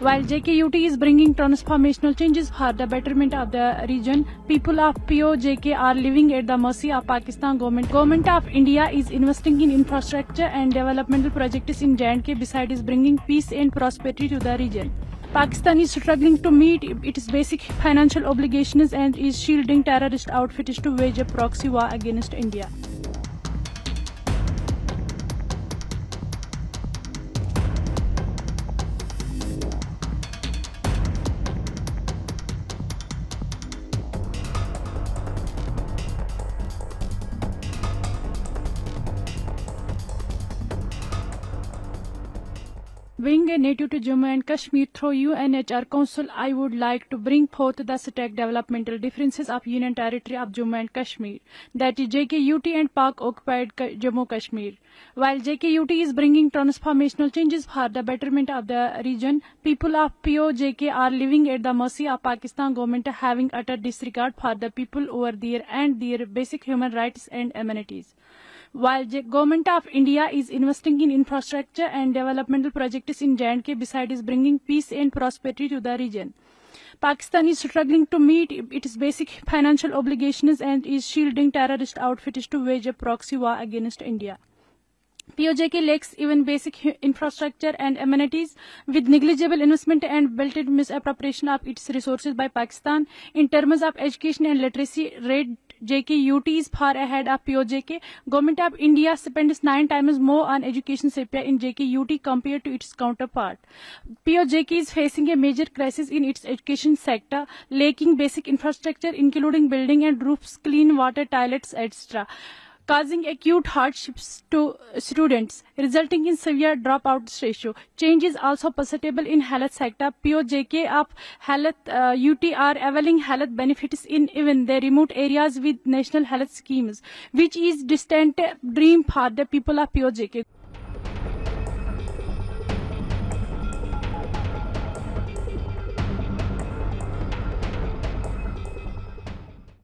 While JKUT is bringing transformational changes for the betterment of the region, people of POJK are living at the mercy of Pakistan government. Government of India is investing in infrastructure and developmental projects in J&K besides bringing peace and prosperity to the region. Pakistan is struggling to meet its basic financial obligations and is shielding terrorist outfits to wage a proxy war against India. Being a native to Jammu and Kashmir through UNHR Council, I would like to bring forth the static developmental differences of Union Territory of Jammu and Kashmir, that is JKUT and Pak-occupied Jammu Kashmir. While JKUT is bringing transformational changes for the betterment of the region, people of POJK are living at the mercy of Pakistan government, having utter disregard for the people over there and their basic human rights and amenities. While the Government of India is investing in infrastructure and developmental projects in J&K besides bringing peace and prosperity to the region, Pakistan is struggling to meet its basic financial obligations and is shielding terrorist outfits to wage a proxy war against India. POJK lacks even basic infrastructure and amenities, with negligible investment and blatant misappropriation of its resources by Pakistan. In terms of education and literacy rate, JKUT is far ahead of POJK. Government of India spends 9 times more on education sector in JKUT compared to its counterpart. POJK is facing a major crisis in its education sector, lacking basic infrastructure including building and roofs, clean water, toilets, etc., causing acute hardships to students, resulting in severe dropout ratio. Change is also perceptible in health sector. POJK of health UT are availing health benefits in even the remote areas with national health schemes, which is distant dream for the people of POJK.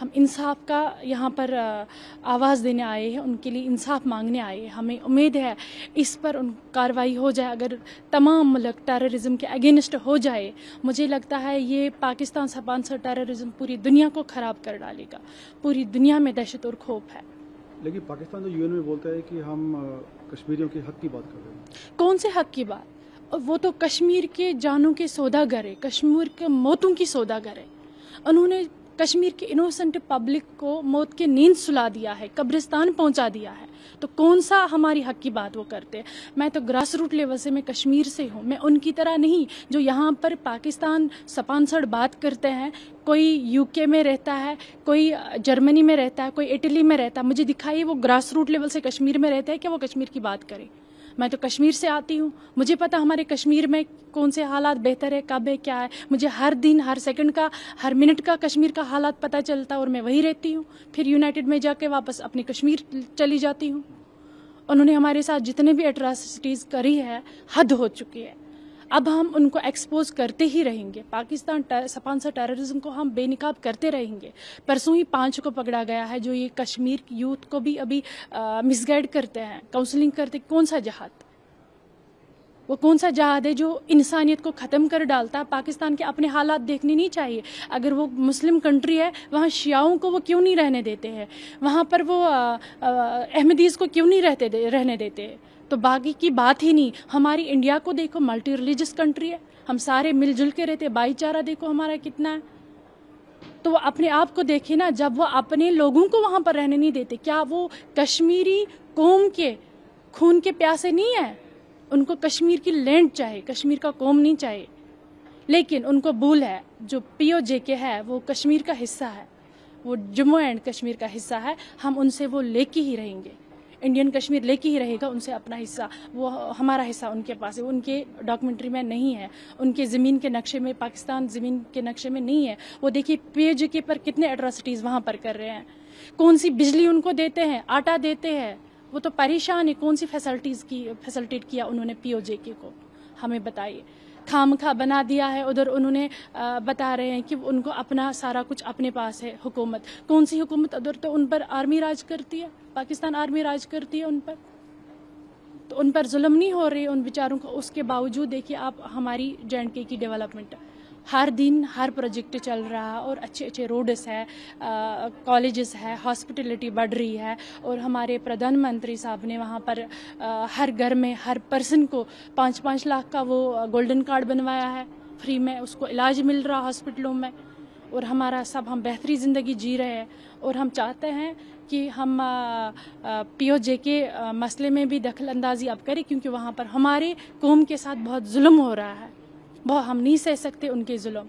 ہم انصاف کا یہاں پر آواز دینے آئے ہیں، ان کے لیے انصاف مانگنے آئے ہیں. ہمیں امید ہے اس پر ان کارروائی ہو جائے. اگر تمام ملک ٹیررزم کے اگینسٹ ہو جائے، مجھے لگتا ہے یہ پاکستان اسپانسرڈ ٹیررزم پوری دنیا کو خراب کر ڈالے گا. پوری دنیا میں دہشت اور خوف ہے. لیکن پاکستان تو UN میں بولتا ہے کہ ہم کشمیریوں کے حق کی بات کر رہے ہیں. کون سے حق کی بات؟ وہ تو کشمیر کے جانوں کے سوداگر ہے، کشمیر کے موتوں کی سوداگر ہے. انہوں نے کشمیر کے انوسنٹ پبلک کو موت کے نیند سلا دیا ہے، قبرستان پہنچا دیا ہے. تو کون سا ہماری حق کی بات وہ کرتے ہیں؟ میں تو گراس روٹ لیول سے، میں کشمیر سے ہوں. میں ان کی طرح نہیں جو یہاں پر پاکستان سپانسرڈ بات کرتے ہیں. کوئی UK میں رہتا ہے، کوئی جرمنی میں رہتا ہے، کوئی اٹلی میں رہتا ہے. مجھے دکھائیے وہ گراس روٹ لیول سے کشمیر میں رہتے ہیں کہ وہ کشمیر کی بات کرے. میں تو کشمیر سے آتی ہوں، مجھے پتا ہمارے کشمیر میں کون سے حالات بہتر ہے، کب ہے، کیا ہے. مجھے ہر دن، ہر سیکنڈ کا، ہر منٹ کا کشمیر کا حالات پتہ چلتا ہے، اور میں وہی رہتی ہوں. پھر یونائٹڈ میں جا کے واپس اپنی کشمیر چلی جاتی ہوں. انہوں نے ہمارے ساتھ جتنے بھی اٹراسٹیز کری ہے، حد ہو چکی ہے. اب ہم ان کو ایکسپوز کرتے ہی رہیں گے. پاکستان اسپانسرڈ ٹیررزم کو ہم بے نقاب کرتے رہیں گے. پرسوں ہی 5 کو پکڑا گیا ہے جو یہ کشمیر یوتھ کو بھی ابھی مس گائیڈ کرتے ہیں، کاؤنسلنگ کرتے. کون سا جہاد؟ وہ کون سا جہاد ہے جو انسانیت کو ختم کر ڈالتا ہے؟ پاکستان کے اپنے حالات دیکھنے نہیں چاہیے. اگر وہ مسلم کنٹری ہے، وہاں شیعوں کو وہ کیوں نہیں رہنے دیتے ہیں؟ وہاں پر وہ احمدیز کو کیوں نہیں رہنے دیتے ہیں؟ تو باقی کی بات ہی نہیں. ہماری انڈیا کو دیکھو، ملٹی ریلیجس کنٹری ہے، ہم سارے مل جل کے رہتے. بھائی چارہ دیکھو ہمارا کتنا ہے. تو وہ اپنے آپ کو دیکھے نا. جب وہ اپنے لوگوں کو وہاں پر رہنے نہیں دیتے، کیا وہ کشمیری قوم کے خون کے پیاسے نہیں ہیں؟ ان کو کشمیر کی لینڈ چاہیے، کشمیر کا قوم نہیں چاہیے. لیکن ان کو بھول ہے، جو POJK ہے وہ کشمیر کا حصہ ہے، وہ جموں اینڈ کشمیر کا حصہ ہے. ہم ان سے وہ لے کے ہی رہیں گے. انڈین کشمیر لے کے ہی رہے گا ان سے اپنا حصہ. وہ ہمارا حصہ ان کے پاس ہے، وہ ان کے ڈاکومنٹری میں نہیں ہے، ان کے زمین کے نقشے میں، پاکستان زمین کے نقشے میں نہیں ہے. وہ دیکھیے POJK پر کتنے اٹراسٹیز وہاں پر کر رہے ہیں. کون سی بجلی ان کو دیتے ہیں، آٹا دیتے ہیں. وہ تو پریشان ہے. کون سی فیسلٹیٹ کیا انہوں نے POJK کو؟ ہمیں بتائیے. خام خواہ بنا دیا ہے. ادھر انہوں نے بتا رہے ہیں کہ ان کو اپنا سارا کچھ اپنے پاس ہے. حکومت کون سی حکومت؟ ادھر تو ان پر آرمی راج کرتی ہے، پاکستان آرمی راج کرتی ہے ان پر. تو ان پر ظلم نہیں ہو رہی ان بیچاروں کو. اس کے باوجود دیکھیے آپ ہماری JNK کی ڈیولپمنٹ، ہر دن ہر پروجیکٹ چل رہا ہے، اور اچھے اچھے روڈز ہے، کالجز ہے، ہاسپٹلٹی بڑھ رہی ہے. اور ہمارے پردھان منتری صاحب نے وہاں پر ہر گھر میں ہر پرسن کو 5-5 لاکھ کا وہ گولڈن کارڈ بنوایا ہے. فری میں اس کو علاج مل رہا ہاسپٹلوں میں. اور ہمارا سب ہم بہتری زندگی جی رہے ہیں. اور ہم چاہتے ہیں کہ ہم POJK مسئلے میں بھی دخل اندازی اب کریں، کیونکہ وہاں پر ہمارے قوم کے ساتھ بہت ظلم ہو رہا ہے. ہم نہیں سہ سکتے ان کے ظلم.